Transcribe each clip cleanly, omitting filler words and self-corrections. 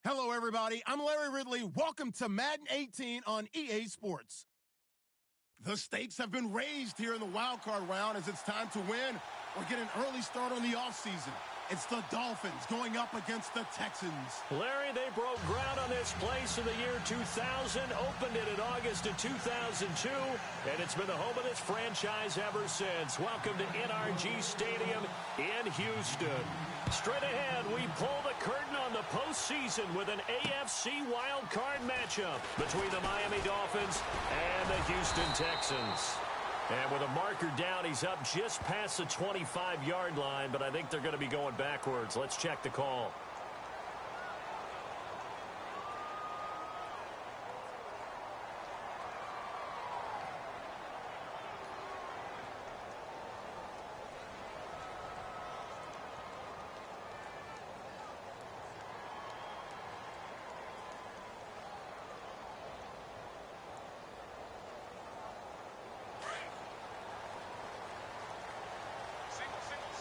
Hello, everybody. I'm Larry Ridley. Welcome to Madden 18 on EA Sports. The stakes have been raised here in the wild card round as it's time to win or get an early start on the offseason. It's the Dolphins going up against the Texans. Larry, they broke ground on this place in the year 2000, opened it in August of 2002, and it's been the home of this franchise ever since. Welcome to NRG Stadium in Houston. Straight ahead, we pull the curtain on the postseason with an AFC wildcard matchup between the Miami Dolphins and the Houston Texans. And with a marker down, he's up just past the 25-yard line, but I think they're going to be going backwards. Let's check the call.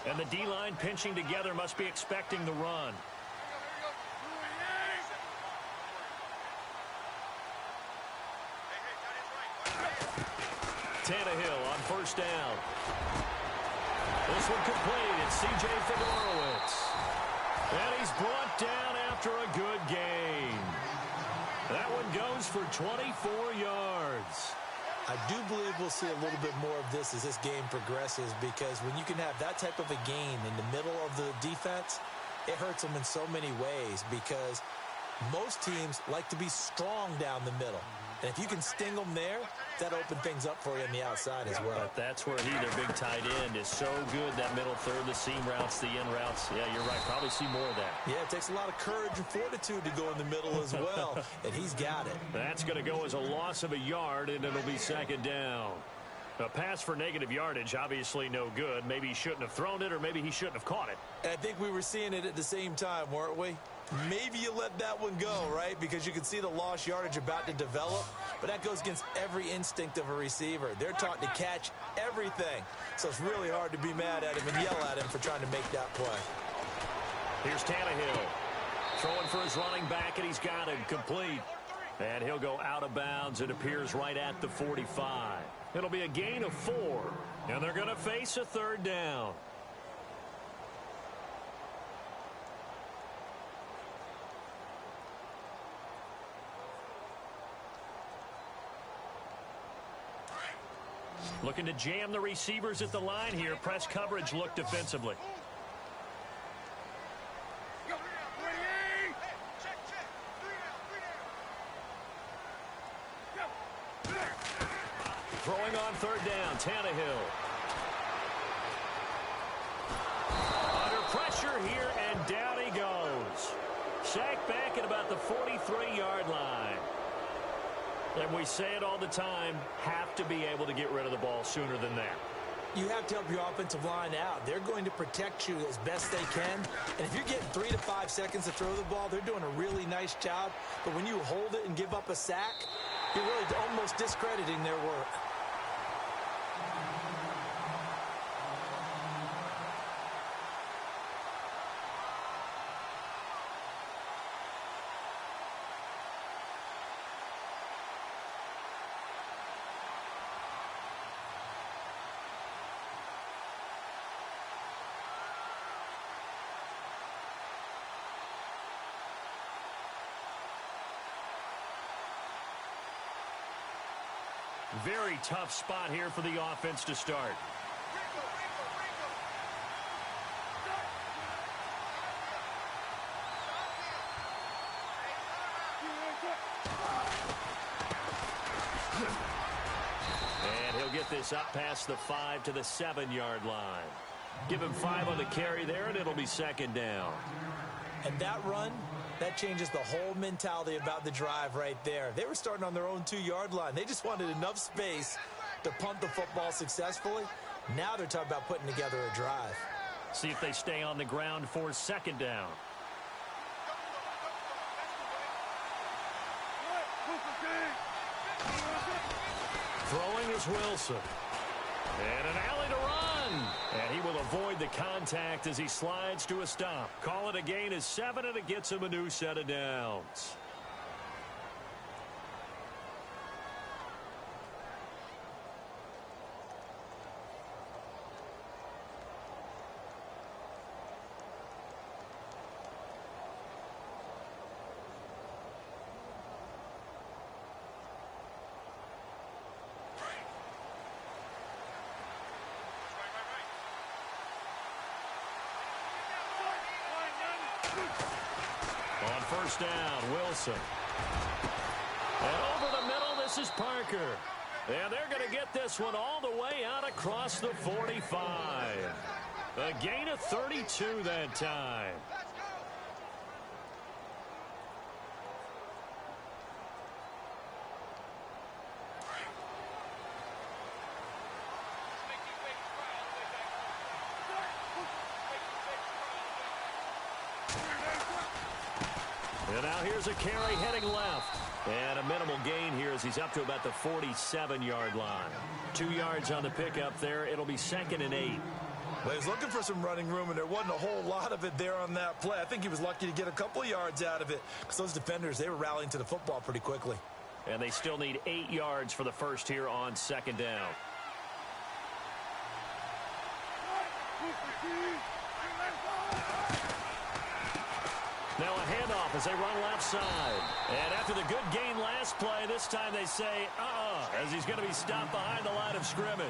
And the D-line pinching together must be expecting the run. Tannehill on first down. This one complete. It's C.J. Fedorowicz. And he's brought down after a good gain. That one goes for 24 yards. I do believe we'll see a little bit more of this as this game progresses, because when you can have that type of a gain in the middle of the defense, it hurts them in so many ways, because most teams like to be strong down the middle. And if you can sting them there, that opens things up for you on the outside as well. That's where their big tight end, is so good, that middle third, the seam routes, the in routes. Yeah, you're right. Probably see more of that. Yeah, it takes a lot of courage and fortitude to go in the middle as well, and he's got it. That's going to go as a loss of a yard, and it'll be second down. A pass for negative yardage, obviously no good. Maybe he shouldn't have thrown it, or maybe he shouldn't have caught it. I think we were seeing it at the same time, weren't we? Maybe you let that one go, right? Because you can see the lost yardage about to develop, but that goes against every instinct of a receiver. They're taught to catch everything, so it's really hard to be mad at him and yell at him for trying to make that play. Here's Tannehill throwing for his running back, and he's got it complete. And he'll go out of bounds. It appears right at the 45. It'll be a gain of 4, and they're going to face a third down. Looking to jam the receivers at the line here. Press coverage look defensively. Throwing on third down, Tannehill. Under pressure here, and down he goes. Sacked back at about the 43-yard line. And we say it all the time, have to be able to get rid of the ball sooner than that. You have to help your offensive line out. They're going to protect you as best they can. And if you're getting 3 to 5 seconds to throw the ball, they're doing a really nice job. But when you hold it and give up a sack, you're really almost discrediting their work. Very tough spot here for the offense to start. And he'll get this up past the 5 to the 7-yard line. Give him 5 on the carry there, and it'll be second down. And that run, that changes the whole mentality about the drive right there. They were starting on their own 2-yard line. They just wanted enough space to punt the football successfully. Now they're talking about putting together a drive. See if they stay on the ground for second down. Throwing is Wilson. And an alley to run. And he will avoid the contact as he slides to a stop. Call it a gain of 7, and it gets him a new set of downs. On first down, Wilson. And over the middle, this is Parker. And they're going to get this one all the way out across the 45. A gain of 32 that time. And now here's a carry heading left. And a minimal gain here as he's up to about the 47-yard line. 2 yards on the pickup there. It'll be 2nd and 8. Well, he was looking for some running room, and there wasn't a whole lot of it there on that play. I think he was lucky to get a couple of yards out of it because those defenders, they were rallying to the football pretty quickly. And they still need 8 yards for the first here on 2nd down. Now a handoff as they run left side. And after the good gain last play, this time they say, as he's going to be stopped behind the line of scrimmage.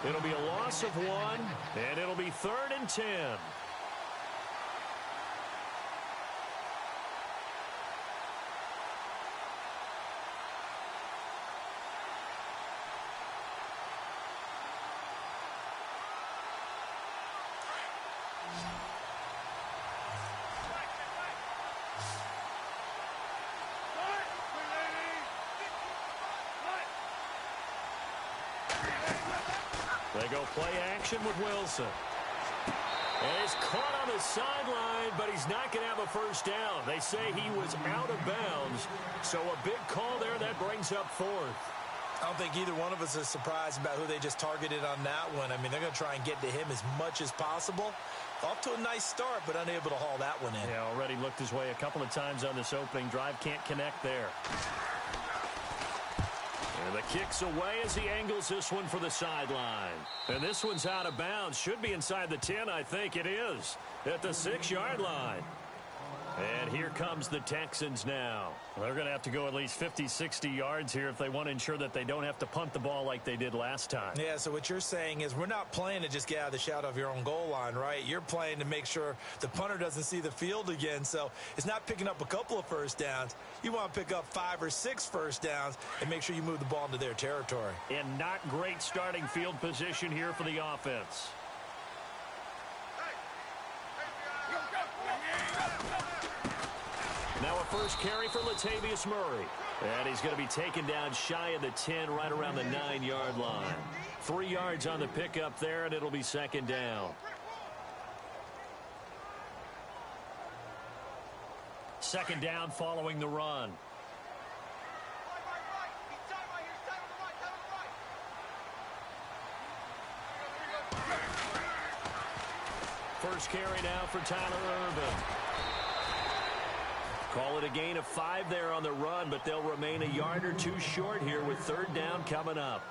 It'll be a loss of 1, and it'll be 3rd and 10. They go play action with Wilson. And he's caught on the sideline, but he's not going to have a first down. They say he was out of bounds. So a big call there that brings up 4th. I don't think either one of us is surprised about who they just targeted on that one. I mean, they're going to try and get to him as much as possible. Off to a nice start, but unable to haul that one in. Yeah, already looked his way a couple of times on this opening drive. Can't connect there. And the kick's away as he angles this one for the sideline. And this one's out of bounds. Should be inside the 10, I think it is. At the 6-yard line. And here comes the Texans now. They're going to have to go at least 50, 60 yards here if they want to ensure that they don't have to punt the ball like they did last time. Yeah, so what you're saying is we're not playing to just get out of the shadow of your own goal line, right? You're playing to make sure the punter doesn't see the field again. So it's not picking up a couple of first downs. You want to pick up 5 or 6 first downs and make sure you move the ball into their territory. And not great starting field position here for the offense. Now a first carry for Latavius Murray. And he's going to be taken down shy of the 10, right around the 9-yard line. 3 yards on the pickup there, and it'll be 2nd down. 2nd down following the run. First carry now for Tyler Urban. Call it a gain of 5 there on the run, but they'll remain a yard or 2 short here with 3rd down coming up.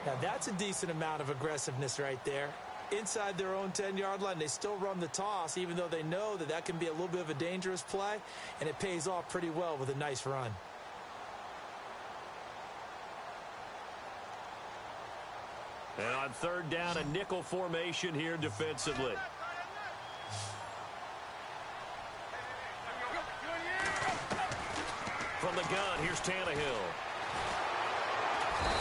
Now that's a decent amount of aggressiveness right there. Inside their own 10-yard line, they still run the toss, even though they know that that can be a little bit of a dangerous play, and it pays off pretty well with a nice run. And on 3rd down, a nickel formation here defensively. From the gun, here's Tannehill.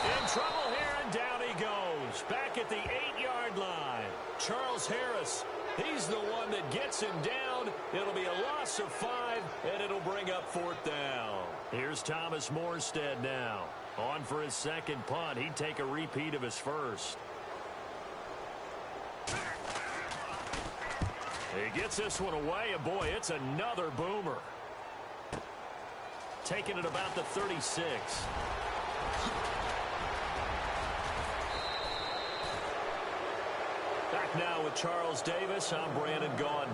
In trouble here, and down he goes. Back at the 8-yard line. Charles Harris, he's the one that gets him down. It'll be a loss of 5, and it'll bring up 4th down. Here's Thomas Morstead now. On for his 2nd punt. He'd take a repeat of his first. He gets this one away, and boy, it's another boomer. Taking it about the 36. Back now with Charles Davis. I'm Brandon Gaudin.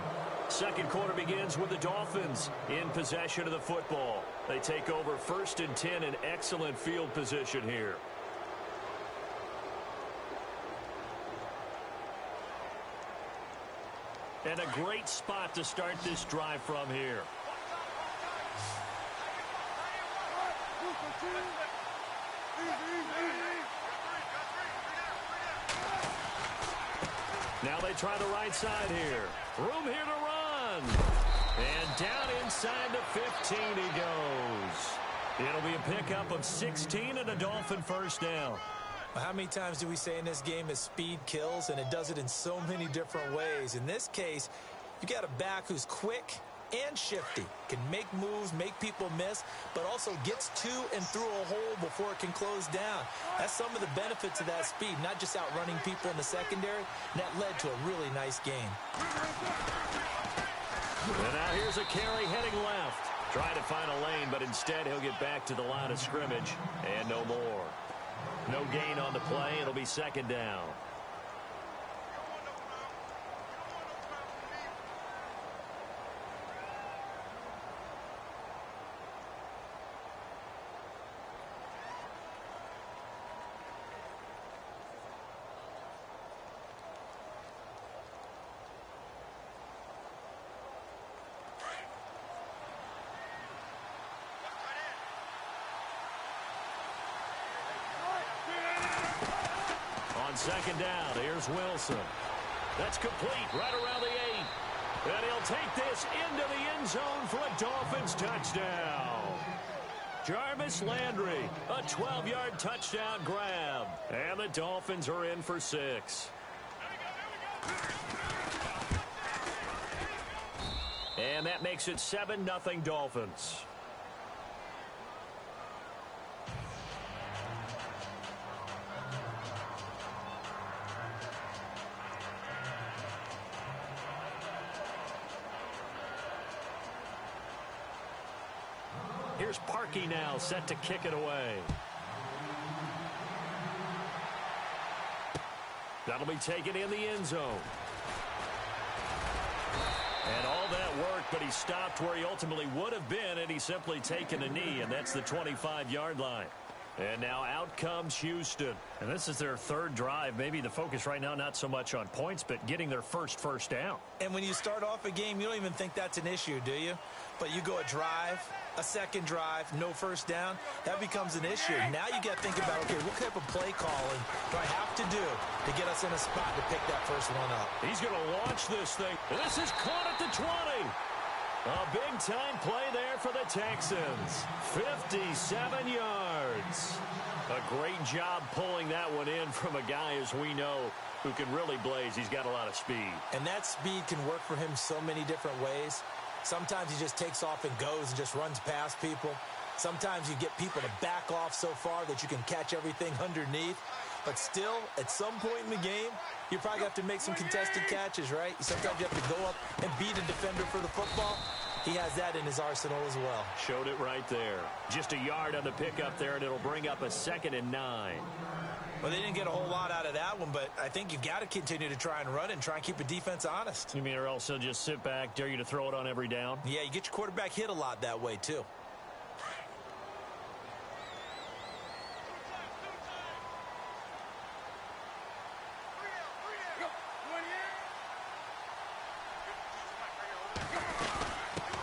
Second quarter begins with the Dolphins in possession of the football. They take over 1st and 10 in excellent field position here. And a great spot to start this drive from here. Now they try the right side here. Room here to run. And down inside the 15 he goes. It'll be a pickup of 16 and a Dolphin first down. How many times do we say in this game that speed kills, and it does it in so many different ways? In this case, you got a back who's quick and shifty, can make moves, make people miss, but also gets to and through a hole before it can close down. That's some of the benefits of that speed, not just outrunning people in the secondary. And that led to a really nice game. And now here's a carry heading left. Trying to find a lane, but instead he'll get back to the line of scrimmage and no more. No gain on the play. It'll be second down. Second down, here's Wilson. That's complete right around the 8. And he'll take this into the end zone for a Dolphins touchdown. Jarvis Landry, a 12-yard touchdown grab. And the Dolphins are in for 6. And that makes it 7-0 Dolphins. Here's Parkey now, set to kick it away. That'll be taken in the end zone. And all that work, but he stopped where he ultimately would have been, and he's simply taken a knee, and that's the 25-yard line. And now out comes Houston. And this is their third drive. Maybe the focus right now not so much on points, but getting their first down. And when you start off a game, you don't even think that's an issue, do you? But you go a drive, a second drive, no first down, that becomes an issue. Now you got to think about, okay, what type of play calling do I have to do to get us in a spot to pick that first one up? He's going to launch this thing. This is caught at the 20. A big-time play there for the Texans. 57 yards. A great job pulling that one in from a guy, as we know, who can really blaze. He's got a lot of speed. And that speed can work for him so many different ways. Sometimes he just takes off and goes and just runs past people. Sometimes you get people to back off so far that you can catch everything underneath. But still, at some point in the game, you probably have to make some contested catches, right? Sometimes you have to go up and beat a defender for the football. He has that in his arsenal as well. Showed it right there. Just a yard on the pickup there, and it'll bring up a 2nd and 9. Well, they didn't get a whole lot out of that one, but I think you've got to continue to try and run and try and keep a defense honest. You mean, or else they'll just sit back, dare you to throw it on every down? Yeah, you get your quarterback hit a lot that way, too.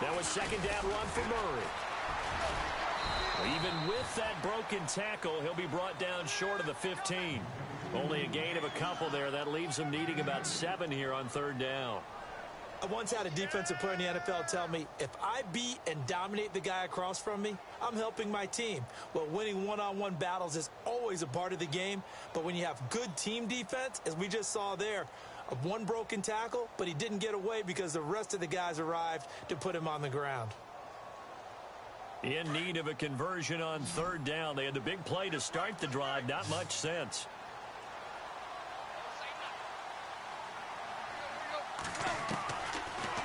That was 2nd down run for Murray. Even with that broken tackle, he'll be brought down short of the 15. Only a gain of a couple there. That leaves him needing about 7 here on 3rd down. I once had a defensive player in the NFL tell me, if I beat and dominate the guy across from me, I'm helping my team. Well, winning one-on-one battles is always a part of the game, but when you have good team defense, as we just saw there, one broken tackle, but he didn't get away because the rest of the guys arrived to put him on the ground. In need of a conversion on 3rd down. They had the big play to start the drive. Not much sense.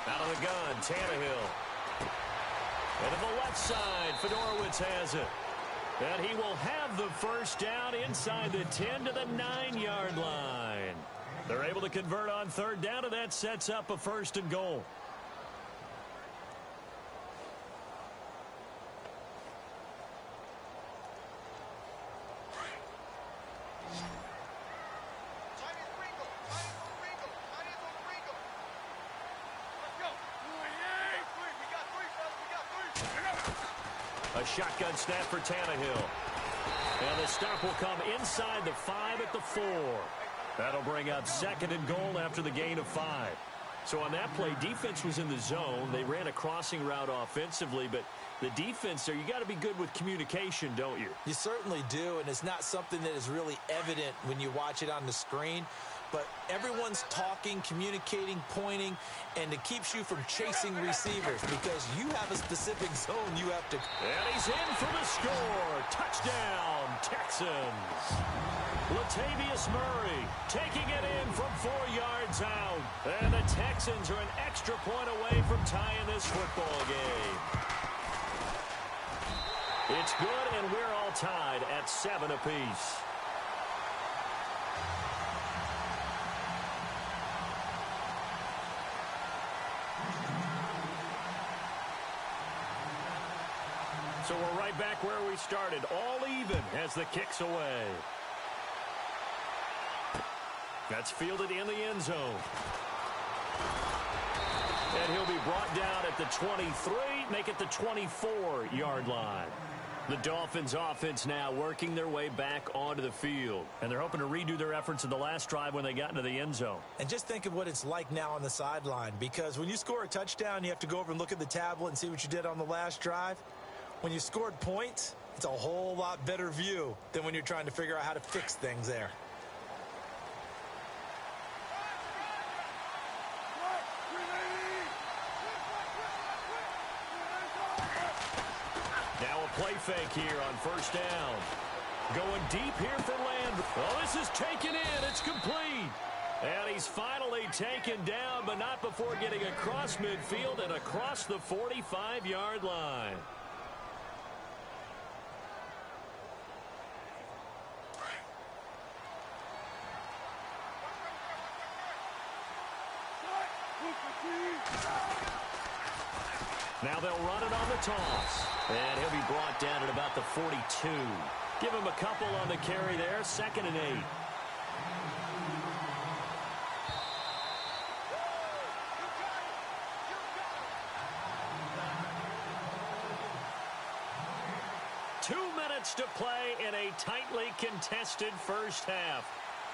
Out of the gun, Tannehill. And to the left side, Fedorowicz has it. And he will have the first down inside the 10 to the 9-yard line. They're able to convert on third down, and that sets up a 1st and goal. A shotgun snap for Tannehill. And the stop will come inside the 5 at the 4. That'll bring up 2nd and goal after the gain of 5. So on that play, defense was in the zone. They ran a crossing route offensively, but the defense there, you got to be good with communication, don't you? You certainly do, and it's not something that is really evident when you watch it on the screen. But everyone's talking, communicating, pointing, and it keeps you from chasing receivers because you have a specific zone you have to. And he's in for the score. Touchdown, Texans. Latavius Murray taking it in from 4 yards out. And the Texans are an extra point away from tying this football game. It's good, and we're all tied at 7 apiece. So we're right back where we started, all even as the kick's away. That's fielded in the end zone. And he'll be brought down at the 23, make it the 24-yard line. The Dolphins offense now working their way back onto the field. And they're hoping to redo their efforts in the last drive when they got into the end zone. And just think of what it's like now on the sideline, because when you score a touchdown, you have to go over and look at the tablet and see what you did on the last drive. When you scored points, it's a whole lot better view than when you're trying to figure out how to fix things there. Now a play fake here on 1st down. Going deep here for Landry. Oh, this is taken in. It's complete. And he's finally taken down, but not before getting across midfield and across the 45-yard line. Now they'll run it on the toss. And he'll be brought down at about the 42. Give him a couple on the carry there. 2nd and 8. To play in a tightly contested first half.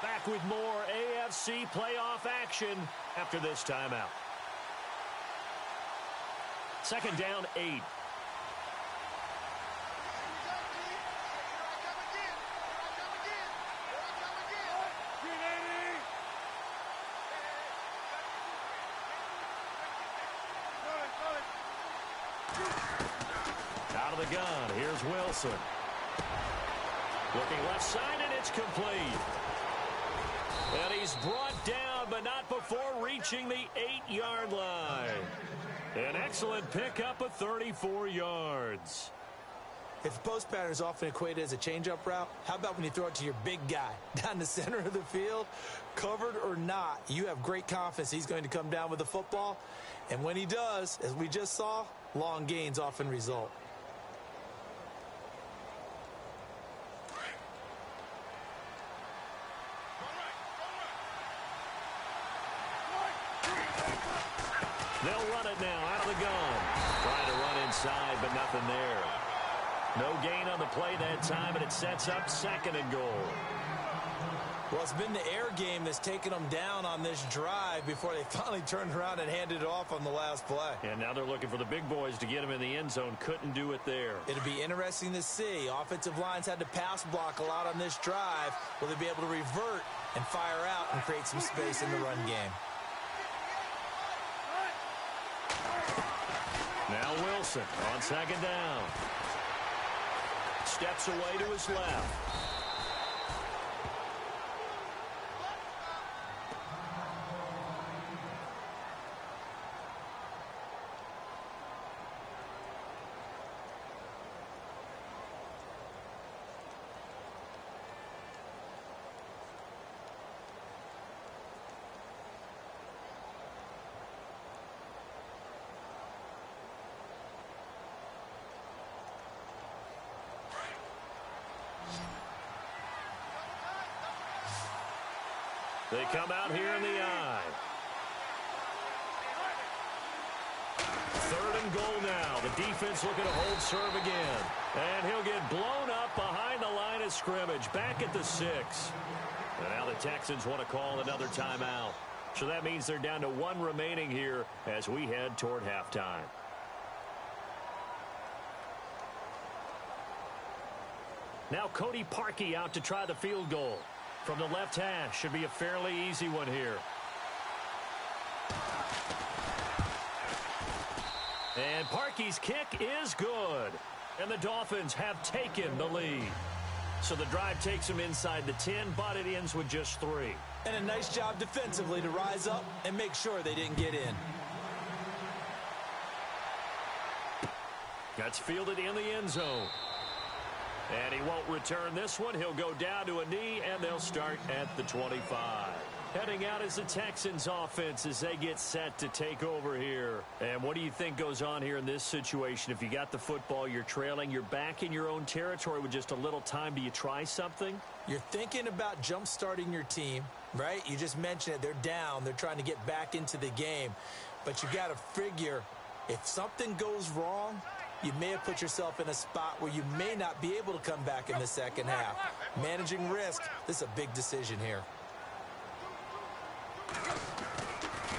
Back with more AFC playoff action after this timeout. 2nd down, 8. Out of the gun, here's Wilson. Looking left side, and it's complete. And he's brought down, but not before reaching the 8-yard line. An excellent pickup of 34 yards. If post pattern is often equated as a change-up route, how about when you throw it to your big guy down the center of the field? Covered or not, you have great confidence he's going to come down with the football. And when he does, as we just saw, long gains often result. They'll run it now out of the gun. Trying to run inside, but nothing there. No gain on the play that time, and it sets up 2nd and goal. Well, it's been the air game that's taken them down on this drive before they finally turned around and handed it off on the last play. And now they're looking for the big boys to get them in the end zone. Couldn't do it there. It'll be interesting to see. Offensive lines had to pass block a lot on this drive. Will they be able to revert and fire out and create some space in the run game? Now Wilson on 2nd down. Steps away to his left. They come out here in the I. 3rd and goal now. The defense looking to hold serve again. And he'll get blown up behind the line of scrimmage, back at the 6. And now the Texans want to call another timeout. So that means they're down to 1 remaining here as we head toward halftime. Now Cody Parkey out to try the field goal. From the left hash, should be a fairly easy one here. And Parkey's kick is good. And the Dolphins have taken the lead. So the drive takes them inside the 10, but it ends with just 3. And a nice job defensively to rise up and make sure they didn't get in. That's fielded in the end zone. And he won't return this one. He'll go down to a knee, and they'll start at the 25. Heading out is the Texans offense as they get set to take over here. And what do you think goes on here in this situation? If you got the football, you're trailing, you're back in your own territory with just a little time. Do you try something? You're thinking about jump-starting your team, right? You just mentioned it. They're down. They're trying to get back into the game. But you got to figure if something goes wrong, you may have put yourself in a spot where you may not be able to come back in the second half. Managing risk, this is a big decision here.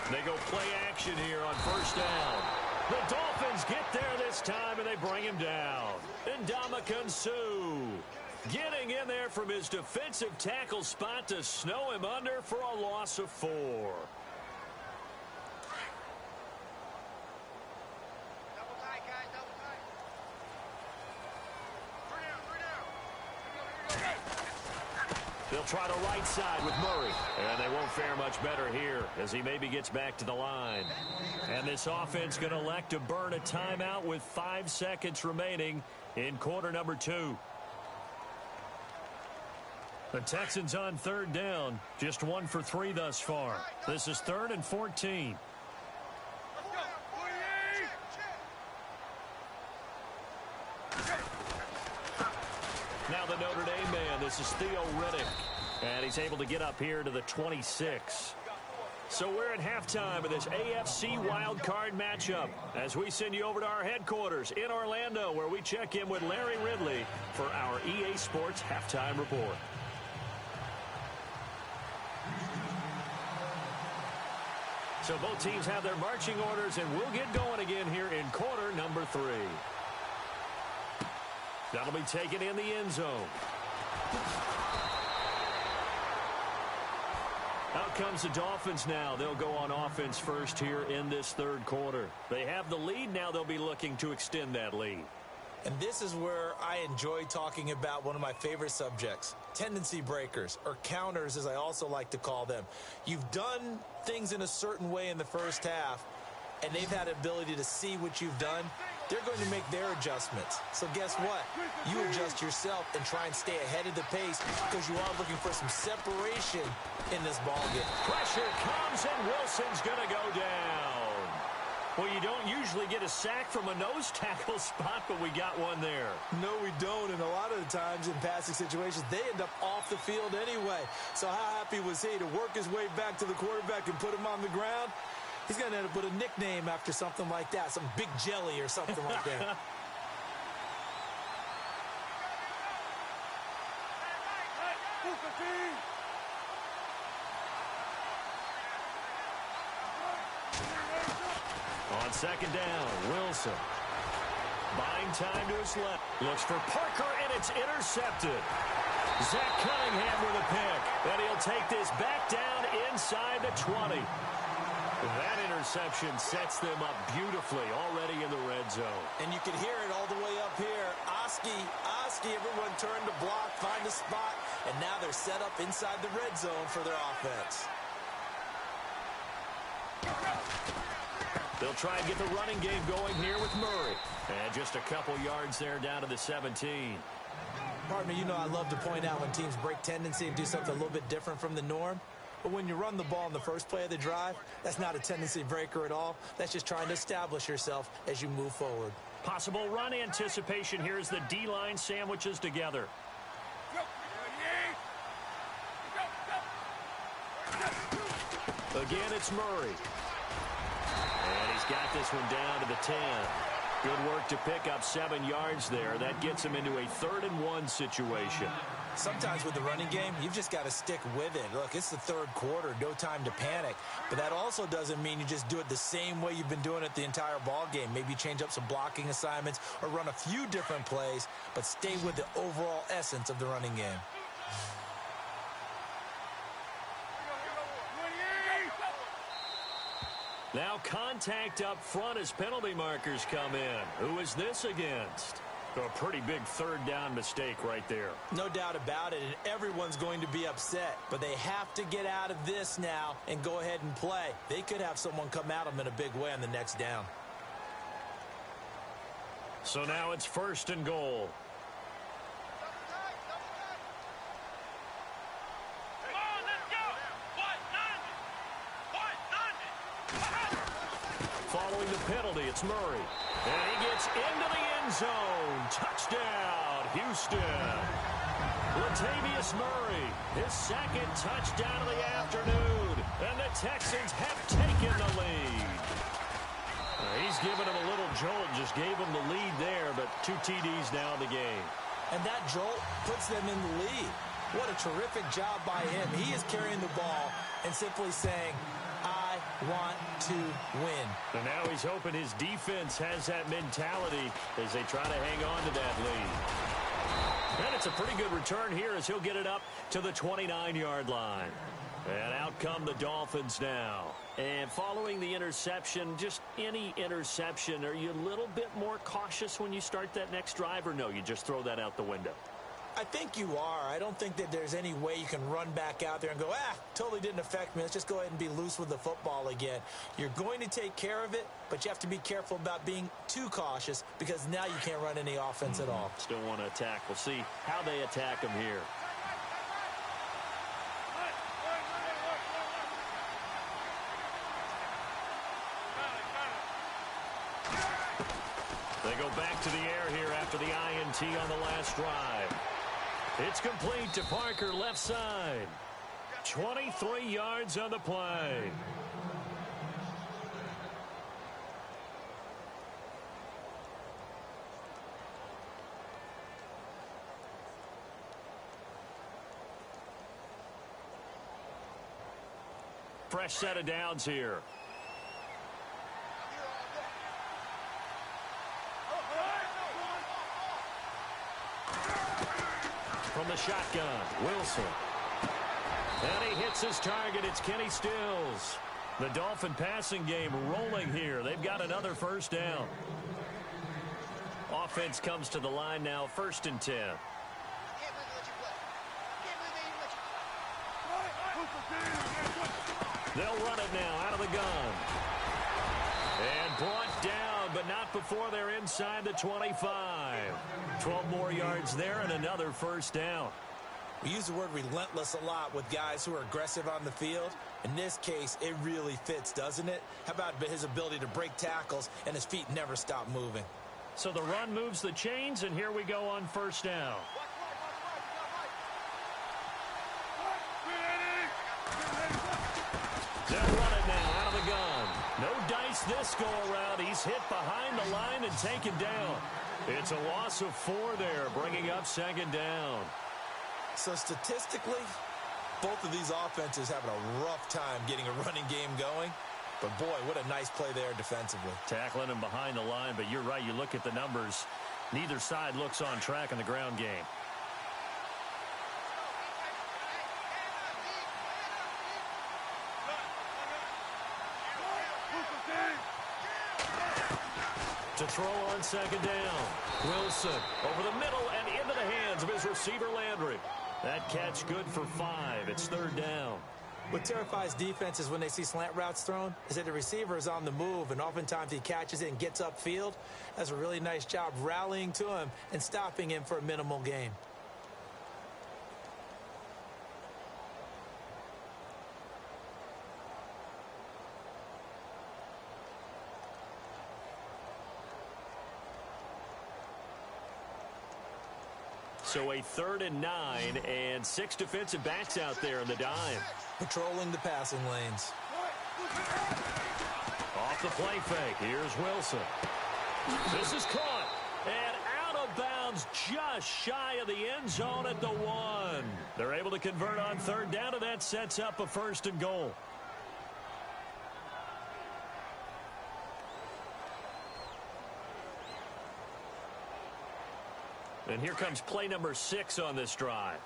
They go play action here on 1st down. The Dolphins get there this time, and they bring him down. Ndamukong Suh getting in there from his defensive tackle spot to snow him under for a loss of 4. They'll try the right side with Murray. And they won't fare much better here as he maybe gets back to the line. And this offense going to elect to burn a timeout with 5 seconds remaining in quarter number 2. The Texans on 3rd down. Just 1 for 3 thus far. This is 3rd and 14. Now the Notre Dame man, this is Theo Riddick. And he's able to get up here to the 26. So we're at halftime of this AFC wildcard matchup as we send you over to our headquarters in Orlando, where we check in with Larry Ridley for our EA Sports Halftime Report. So both teams have their marching orders, and we'll get going again here in quarter number 3. That'll be taken in the end zone. Out comes the Dolphins now. They'll go on offense first here in this 3rd quarter. They have the lead now. They'll be looking to extend that lead. And this is where I enjoy talking about one of my favorite subjects, tendency breakers, or counters as I also like to call them. You've done things in a certain way in the first half, and they've had the ability to see what you've done. They're going to make their adjustments. So guess what? You adjust yourself and try and stay ahead of the pace because you are looking for some separation in this ballgame. Pressure comes, and Wilson's going to go down. Well, you don't usually get a sack from a nose tackle spot, but we got one there. No, we don't. And a lot of the times in passing situations, they end up off the field anyway. So how happy was he to work his way back to the quarterback and put him on the ground? He's going to end up with a nickname after something like that, some Big Jelly or something like that. On 2nd down, Wilson. Buying time to his left. Looks for Parker, and it's intercepted. Zach Cunningham with a pick. And he'll take this back down inside the 20. That interception sets them up beautifully already in the red zone. And you can hear it all the way up here. Oski, everyone turned to block, find a spot, and now they're set up inside the red zone for their offense. They'll try and get the running game going here with Murray. And just a couple yards there down to the 17. Partner, you know I love to point out when teams break tendency and do something a little bit different from the norm. But when you run the ball in the first play of the drive, that's not a tendency breaker at all. That's just trying to establish yourself as you move forward. Possible run anticipation here as the D-line sandwiches together. Again, it's Murray. And he's got this one down to the 10. Good work to pick up 7 yards there. That gets him into a 3rd-and-1 situation. Sometimes with the running game, you've just got to stick with it. Look, it's the 3rd quarter, no time to panic. But that also doesn't mean you just do it the same way you've been doing it the entire ball game. Maybe change up some blocking assignments or run a few different plays, but stay with the overall essence of the running game. Now contact up front as penalty markers come in. Who is this against? A pretty big 3rd down mistake right there. No doubt about it, and everyone's going to be upset. But they have to get out of this now and go ahead and play. They could have someone come at them in a big way on the next down. So now it's 1st and goal. Following the penalty, it's Murray. And he gets into the end zone. Touchdown, Houston. Latavius Murray, his 2nd touchdown of the afternoon. And the Texans have taken the lead. He's given him a little jolt, just gave him the lead there, but 2 TDs now in the game. And that jolt puts them in the lead. What a terrific job by him. He is carrying the ball and simply saying, I want to win. And now he's hoping his defense has that mentality as they try to hang on to that lead. And it's a pretty good return here as he'll get it up to the 29-yard line. And out come the Dolphins now. And following the interception, just any interception, are you a little bit more cautious when you start that next drive, or no, you just throw that out the window? I think you are. I don't think that there's any way you can run back out there and go, totally didn't affect me. Let's just go ahead and be loose with the football again. You're going to take care of it, but you have to be careful about being too cautious because now you can't run any offense at all. Still want to attack. We'll see how they attack him here. They go back to the air here after the INT on the last drive. It's complete to Parker, left side. 23 yards on the play. Fresh set of downs here. From the shotgun, Wilson. And he hits his target. It's Kenny Stills. The Dolphin passing game rolling here. They've got another 1st down. Offense comes to the line now, 1st and 10. They'll run it now out of the gun. And brought down, but not before they're inside the 25. 12 more yards there and another 1st down. We use the word relentless a lot with guys who are aggressive on the field. In this case, it really fits, doesn't it? How about his ability to break tackles and his feet never stop moving? So the run moves the chains, and here we go on 1st down. They'll run it now out of the gun. No dice this go around. He's hit behind the line and taken down. It's a loss of 4 there, bringing up 2nd down. So statistically, both of these offenses having a rough time getting a running game going. But boy, what a nice play there defensively. Tackling him behind the line, but you're right. You look at the numbers. Neither side looks on track in the ground game. To throw on 2nd down. Wilson over the middle and into the hands of his receiver Landry. That catch good for 5. It's 3rd down. What terrifies defenses when they see slant routes thrown is that the receiver is on the move, and oftentimes he catches it and gets upfield. That's a really nice job rallying to him and stopping him for a minimal gain. So a 3rd and 9 and 6 defensive backs out there in the dime. Patrolling the passing lanes. Off the play fake. Here's Wilson. This is caught. And out of bounds just shy of the end zone at the 1. They're able to convert on 3rd down, and that sets up a 1st and goal. And here comes play number 6 on this drive.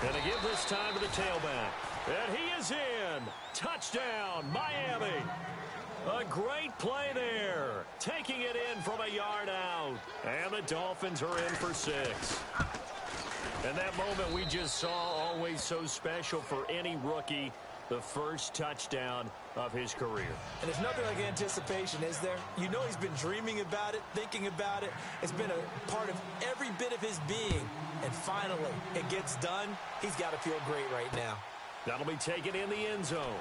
And they give this time to the tailback. And he is in. Touchdown, Miami. A great play there. Taking it in from a yard out. And the Dolphins are in for 6. And that moment we just saw, always so special for any rookie. The first touchdown of his career. And there's nothing like anticipation, is there? You know he's been dreaming about it, thinking about it. It's been a part of every bit of his being. And finally, it gets done. He's got to feel great right now. That'll be taken in the end zone.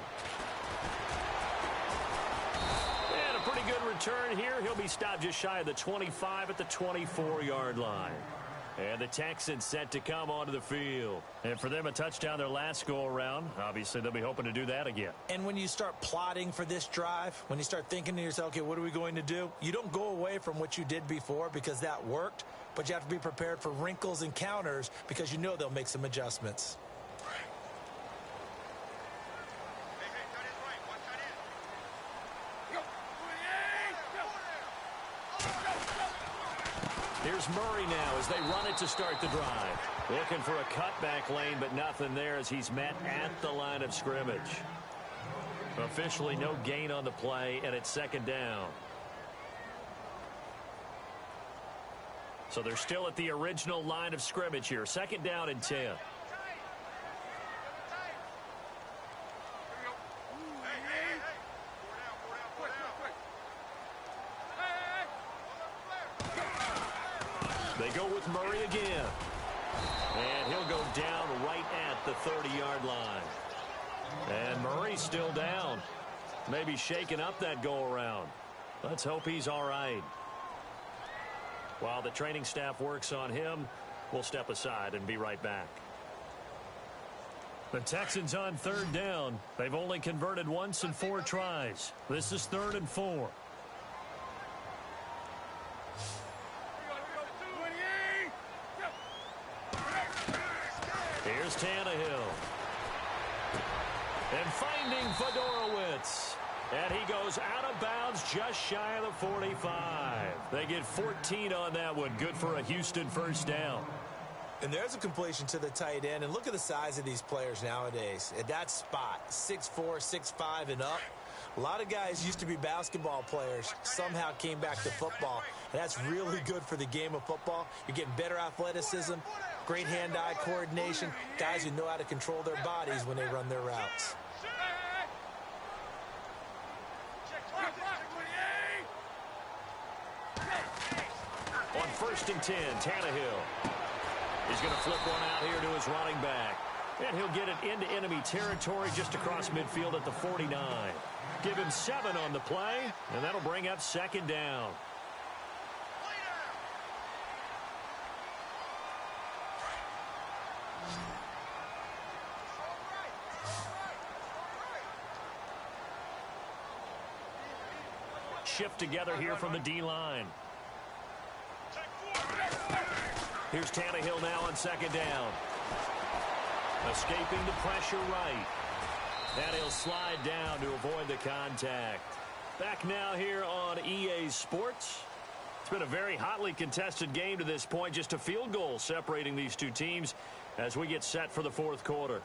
And a pretty good return here. He'll be stopped just shy of the 25 at the 24-yard line. And the Texans set to come onto the field. And for them, a touchdown their last go-around. Obviously, they'll be hoping to do that again. And when you start plotting for this drive, when you start thinking to yourself, okay, what are we going to do? You don't go away from what you did before because that worked, but you have to be prepared for wrinkles and counters because you know they'll make some adjustments. Here's Murray now as they run it to start the drive. Looking for a cutback lane, but nothing there as he's met at the line of scrimmage. Officially no gain on the play, and it's 2nd down. So they're still at the original line of scrimmage here. 2nd down and 10. They go with Murray again. And he'll go down right at the 30-yard line. And Murray's still down. Maybe shaking up that go-around. Let's hope he's all right. While the training staff works on him, we'll step aside and be right back. The Texans on 3rd down. They've only converted once in 4 tries. This is 3rd and 4. Here's Tannehill. And finding Fedorowicz. And he goes out of bounds just shy of the 45. They get 14 on that one. Good for a Houston 1st down. And there's a completion to the tight end. And look at the size of these players nowadays. At that spot, 6'4", 6'5", and up. A lot of guys used to be basketball players, somehow came back to football. And that's really good for the game of football. You're getting better athleticism, great hand-eye coordination, guys who know how to control their bodies when they run their routes. On 1st and 10, Tannehill. He's going to flip one out here to his running back. And he'll get it into enemy territory just across midfield at the 49. Give him 7 on the play, and that'll bring up 2nd down. Shift together here from the D-line. Here's Tannehill now on 2nd down. Escaping the pressure right. And he'll slide down to avoid the contact. Back now here on EA Sports. It's been a very hotly contested game to this point. Just a field goal separating these two teams as we get set for the 4th quarter.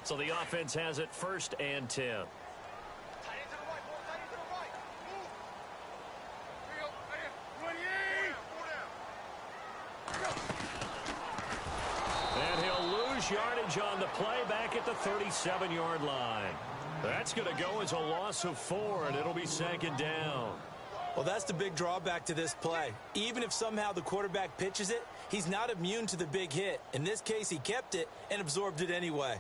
So the offense has it 1st and 10. And he'll lose yardage on the play back at the 37-yard line. That's going to go as a loss of 4, and it'll be second down. Well, that's the big drawback to this play. Even if somehow the quarterback pitches it, he's not immune to the big hit. In this case, he kept it and absorbed it anyway.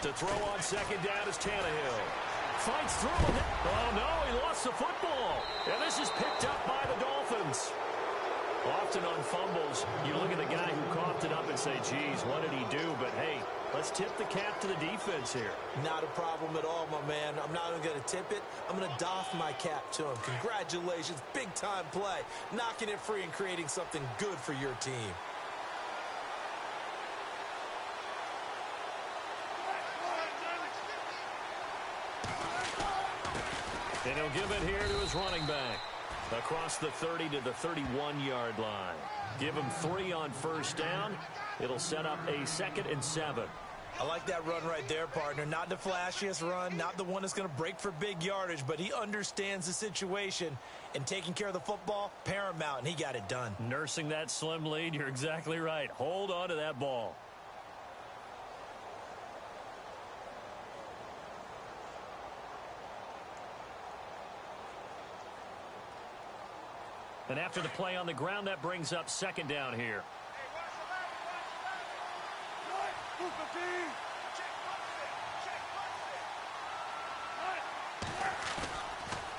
To throw on second down is Tannehill. Fights through it. Oh, no, he lost the football. And this is picked up by the Dolphins. Often on fumbles, you look at the guy who coughed it up and say, geez, what did he do? But, hey, let's tip the cap to the defense here. Not a problem at all, my man. I'm not even going to tip it. I'm going to doff my cap to him. Congratulations. Big-time play. Knocking it free and creating something good for your team. And he'll give it here to his running back. Across the 30 to the 31-yard line. Give him 3 on first down. It'll set up a 2nd and 7. I like that run right there, partner. Not the flashiest run, not the one that's going to break for big yardage, but he understands the situation, and taking care of the football, paramount, and he got it done. Nursing that slim lead, you're exactly right. Hold on to that ball. And after the play on the ground, that brings up second down here.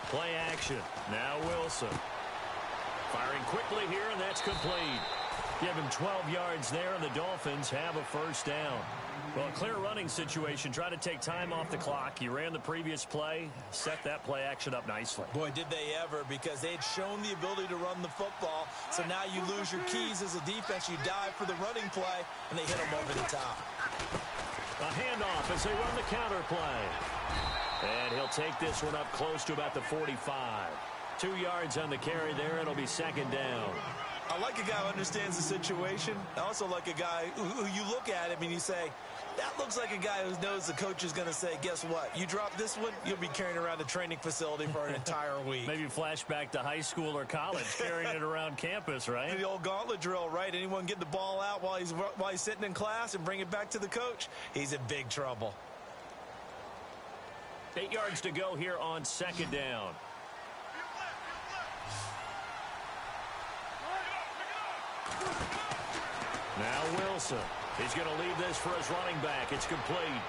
Play action. Now Wilson. Firing quickly here, and that's complete. Give him 12 yards there, and the Dolphins have a first down. Well, a clear running situation. Try to take time off the clock. You ran the previous play, set that play action up nicely. Boy, did they ever, because they had shown the ability to run the football. So now you lose your keys as a defense. You dive for the running play, and they hit them over the top. A handoff as they run the counter play. And he'll take this one up close to about the 45. 2 yards on the carry there. It'll be second down. I like a guy who understands the situation. I also like a guy who you look at him and you say, that looks like a guy who knows the coach is going to say, guess what? You drop this one, you'll be carrying around the training facility for an entire week. Maybe flashback to high school or college, carrying it around campus, right? The old gauntlet drill, right? Anyone get the ball out while he's sitting in class and bring it back to the coach, he's in big trouble. 8 yards to go here on second down. Now Wilson. He's going to leave this for his running back. It's complete.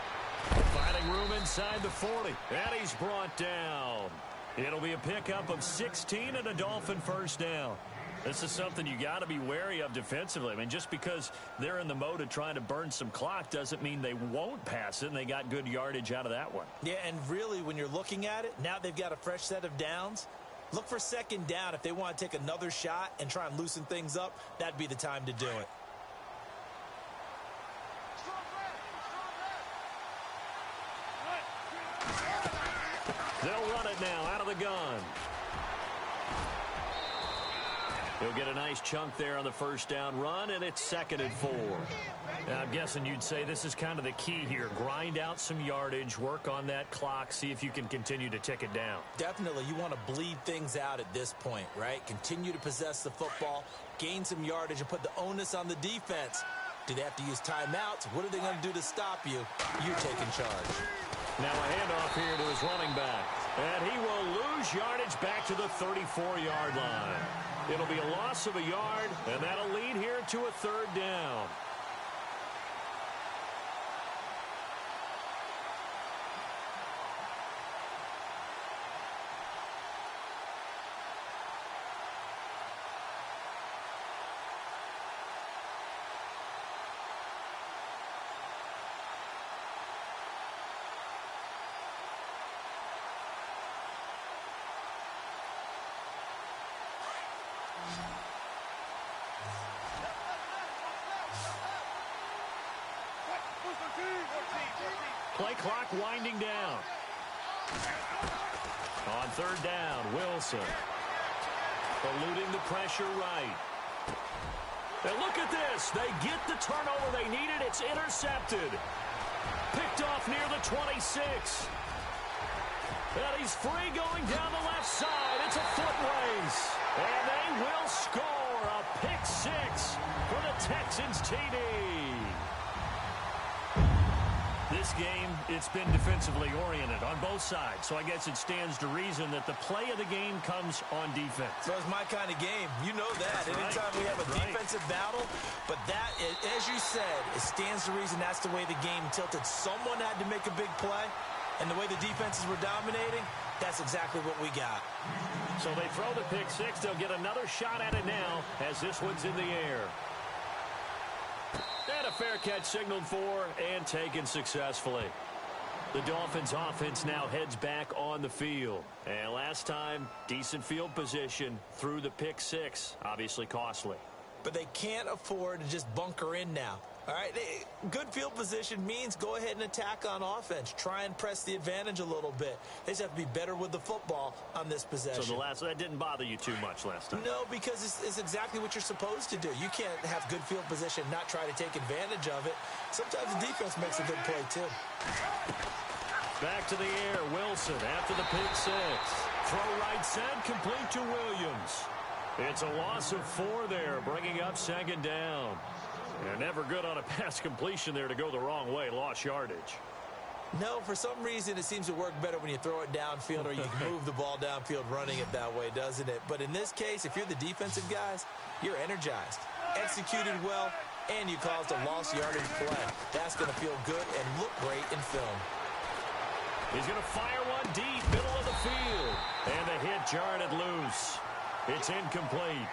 Finding room inside the 40. And he's brought down. It'll be a pickup of 16 and a Dolphin first down. This is something you got to be wary of defensively. I mean, just because they're in the mode of trying to burn some clock doesn't mean they won't pass it, and they got good yardage out of that one. Yeah, and really, when you're looking at it, now they've got a fresh set of downs. Look for second down. If they want to take another shot and try and loosen things up, that'd be the time to do it. They'll run it now out of the gun. He'll get a nice chunk there on the first down run, and it's 2nd and 4. Now, I'm guessing you'd say this is kind of the key here. Grind out some yardage, work on that clock, see if you can continue to tick it down. Definitely, you want to bleed things out at this point, right? Continue to possess the football, gain some yardage, and put the onus on the defense. Do they have to use timeouts? What are they going to do to stop you? You're taking charge. Now a handoff here to his running back. And he will lose yardage back to the 34-yard line. It'll be a loss of a yard, and that'll lead here to a third down. Play clock winding down. On third down, Wilson. Eluding the pressure right. And look at this. They get the turnover they needed. It's intercepted. Picked off near the 26. And he's free going down the left side. It's a foot race. And they will score a pick six for the Texans TD. This game, it's been defensively oriented on both sides, so I guess it stands to reason that the play of the game comes on defense. So it's my kind of game. You know that. That's Anytime right. we have a defensive battle, but that, as you said, it stands to reason that's the way the game tilted. Someone had to make a big play, and the way the defenses were dominating, that's exactly what we got. So they throw the pick six. They'll get another shot at it now as this one's in the air. And a fair catch signaled for and taken successfully. The Dolphins offense now heads back on the field. And last time, decent field position through the pick six. Obviously costly. But they can't afford to just bunker in now. All right, good field position means go ahead and attack on offense. Try and press the advantage a little bit. They just have to be better with the football on this possession. So that didn't bother you too much last time? No, because it's exactly what you're supposed to do. You can't have good field position and not try to take advantage of it. Sometimes the defense makes a good play, too. Back to the air, Wilson after the pick six. Throw right side, complete to Williams. It's a loss of 4 there, bringing up second down. They're never good on a pass completion there to go the wrong way. Lost yardage. No, for some reason it seems to work better when you throw it downfield or you can move the ball downfield running it that way, doesn't it? But in this case, if you're the defensive guys, you're energized, executed well, and you caused a lost yardage play. That's going to feel good and look great in film. He's going to fire one deep, middle of the field. And the hit jarred it loose. It's incomplete.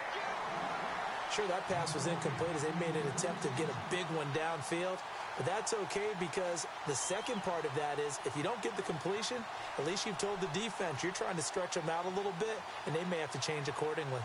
Sure, that pass was incomplete as they made an attempt to get a big one downfield. But that's okay because the second part of that is if you don't get the completion, at least you've told the defense you're trying to stretch them out a little bit, and they may have to change accordingly.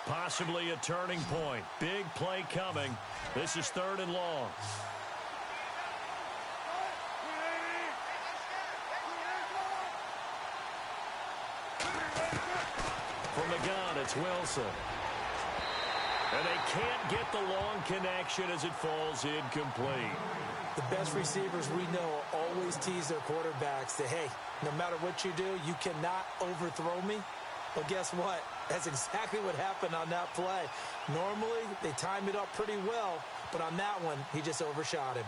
Possibly a turning point. Big play coming. This is 3rd and long. From the gun, it's Wilson. And they can't get the long connection as it falls incomplete. The best receivers we know always tease their quarterbacks that, hey, no matter what you do, you cannot overthrow me. Well, guess what? That's exactly what happened on that play. Normally, they time it up pretty well, but on that one, he just overshot him.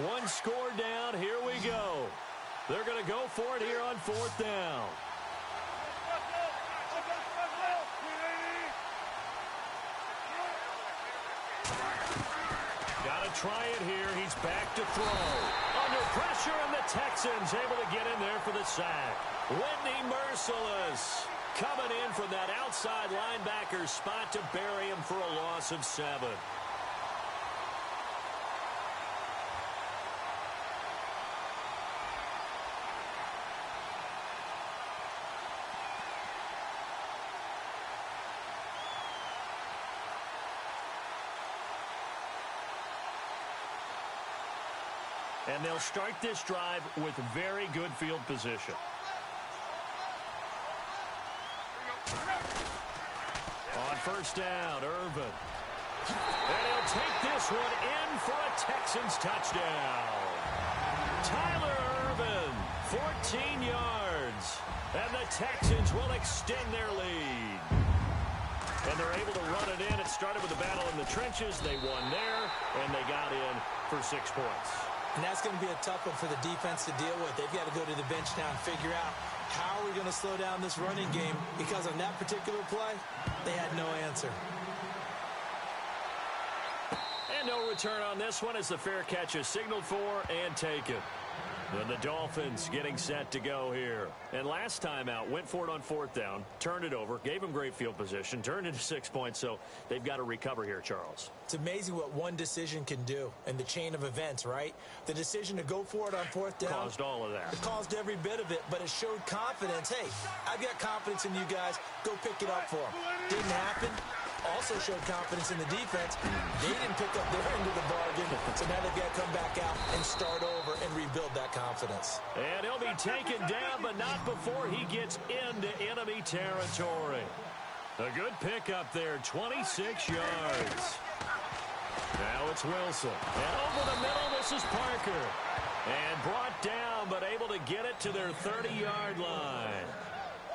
One score down. Here we go. They're going to go for it here on 4th down. Got to try it here. He's back to throw. Under pressure, and the Texans able to get in there for the sack. Whitney Merciless coming in from that outside linebacker spot to bury him for a loss of 7. And they'll start this drive with very good field position. On 1st down, Irvin. And he'll take this one in for a Texans touchdown. Tyler Irvin, 14 yards. And the Texans will extend their lead. And they're able to run it in. It started with a battle in the trenches. They won there, and they got in for 6 points. And that's going to be a tough one for the defense to deal with. They've got to go to the bench now and figure out how are we going to slow down this running game, because on that particular play, they had no answer. And no return on this one as the fair catch is signaled for and taken. And the Dolphins getting set to go here. And last time out, went for it on 4th down, turned it over, gave them great field position, turned it to 6 points, so they've got to recover here, Charles. It's amazing what one decision can do in the chain of events, right? The decision to go for it on 4th down caused all of that. It caused every bit of it, but it showed confidence. Hey, I've got confidence in you guys. Go pick it up for them. Didn't happen. also showed confidence in the defense. They didn't pick up their end of the bargain, so now they've got to come back out and start over and rebuild that confidence. And he'll be taken down, but not before he gets into enemy territory. A good pickup there, 26 yards. Now it's Wilson. And over the middle, this is Parker. And brought down, but able to get it to their 30-yard line.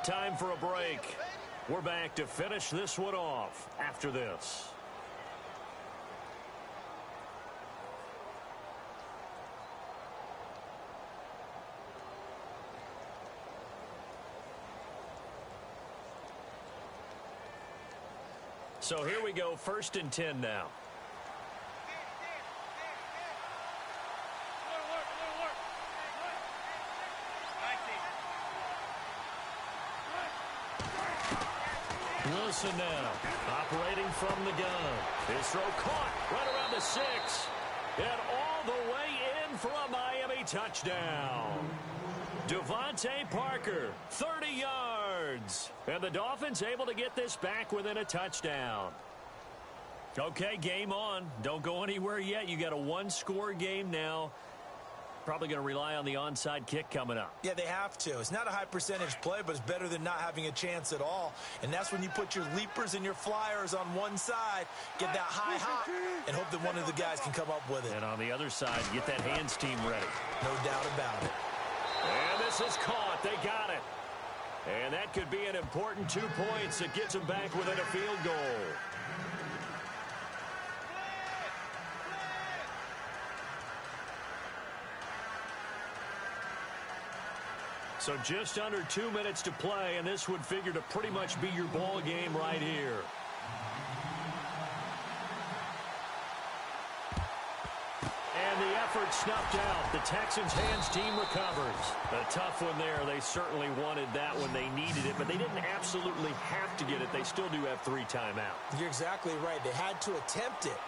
Time for a break. We're back to finish this one off after this. So here we go, 1st and 10 now. Wilson now, operating from the gun. His throw caught right around the 6. And all the way in for a Miami touchdown. Devontae Parker, 30 yards. And the Dolphins able to get this back within a touchdown. Okay, game on. Don't go anywhere yet. You got a one-score game now. Probably going to rely on the onside kick coming up. Yeah, they have to. It's not a high percentage play, but it's better than not having a chance at all. And that's when you put your leapers and your flyers on one side, get that high hop, and hope that one of the guys can come up with it. And on the other side, get that hands team ready. No doubt about it. And this is caught. They got it. And that could be an important 2 points that gets them back within a field goal. So just under 2 minutes to play, and this would figure to pretty much be your ball game right here. And the effort snuffed out. The Texans' hands team recovers. A tough one there. They certainly wanted that when they needed it, but they didn't absolutely have to get it. They still do have 3 timeouts. You're exactly right. They had to attempt it.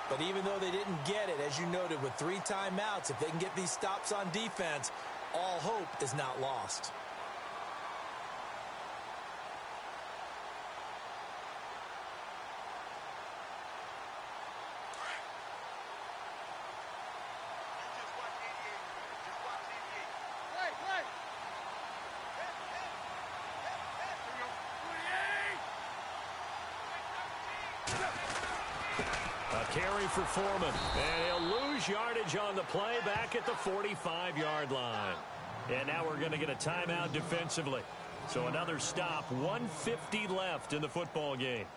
But even though they didn't get it, as you noted, with 3 timeouts, if they can get these stops on defense, all hope is not lost. Carry for Foreman, and he'll lose yardage on the play back at the 45-yard line. And now we're going to get a timeout defensively. So another stop, 1:50 left in the football game.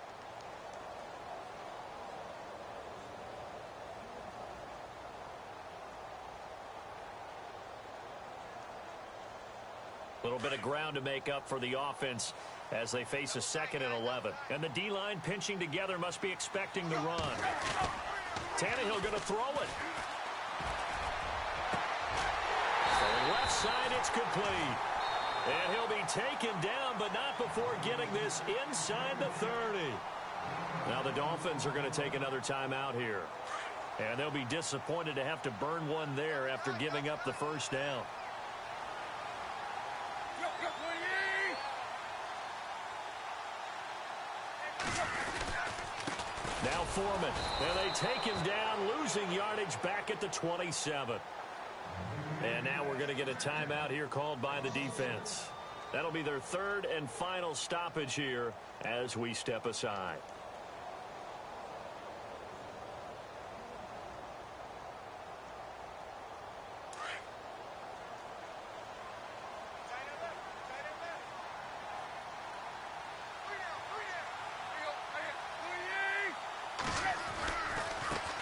A little bit of ground to make up for the offense as they face a 2nd and 11. And the D-line pinching together must be expecting the run. Tannehill going to throw it. So left side, it's complete. And he'll be taken down, but not before getting this inside the 30. Now the Dolphins are going to take another timeout here. And they'll be disappointed to have to burn one there after giving up the first down. Now Foreman, and they take him down, losing yardage back at the 27. And now we're going to get a timeout here called by the defense. That'll be their 3rd and final stoppage here as we step aside.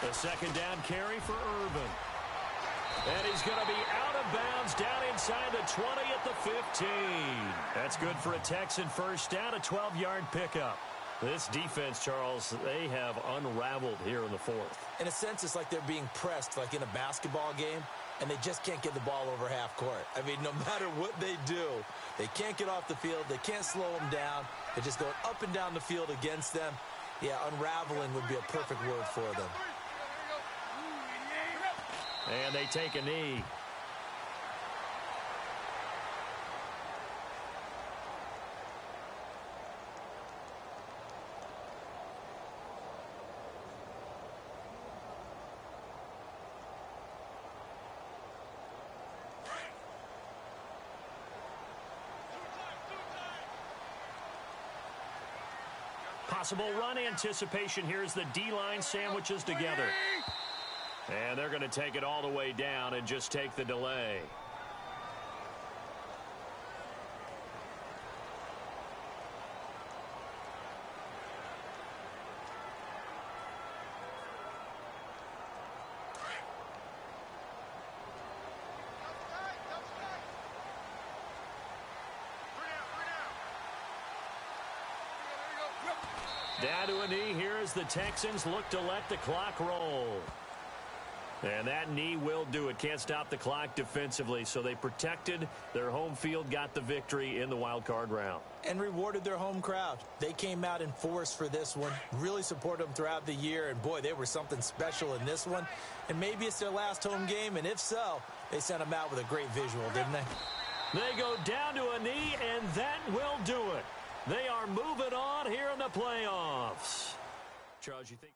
The 2nd down carry for Irvin. And he's going to be out of bounds down inside the 20 at the 15. That's good for a Texan first down, a 12-yard pickup. This defense, Charles, they have unraveled here in the 4th. In a sense, it's like they're being pressed like in a basketball game, and they just can't get the ball over half court. I mean, no matter what they do, they can't get off the field. They can't slow them down. They're just going up and down the field against them. Yeah, unraveling would be a perfect word for them. And they take a knee. Possible run anticipation here as the D-line sandwiches together. And they're going to take it all the way down and just take the delay. Down to a knee here as the Texans look to let the clock roll. And that knee will do it. Can't stop the clock defensively, so they protected their home field, got the victory in the wild card round. And rewarded their home crowd. They came out in force for this one, really supported them throughout the year, and boy, they were something special in this one. And maybe it's their last home game, and if so, they sent them out with a great visual, didn't they? They go down to a knee, and that will do it. They are moving on here in the playoffs. Charles, you think...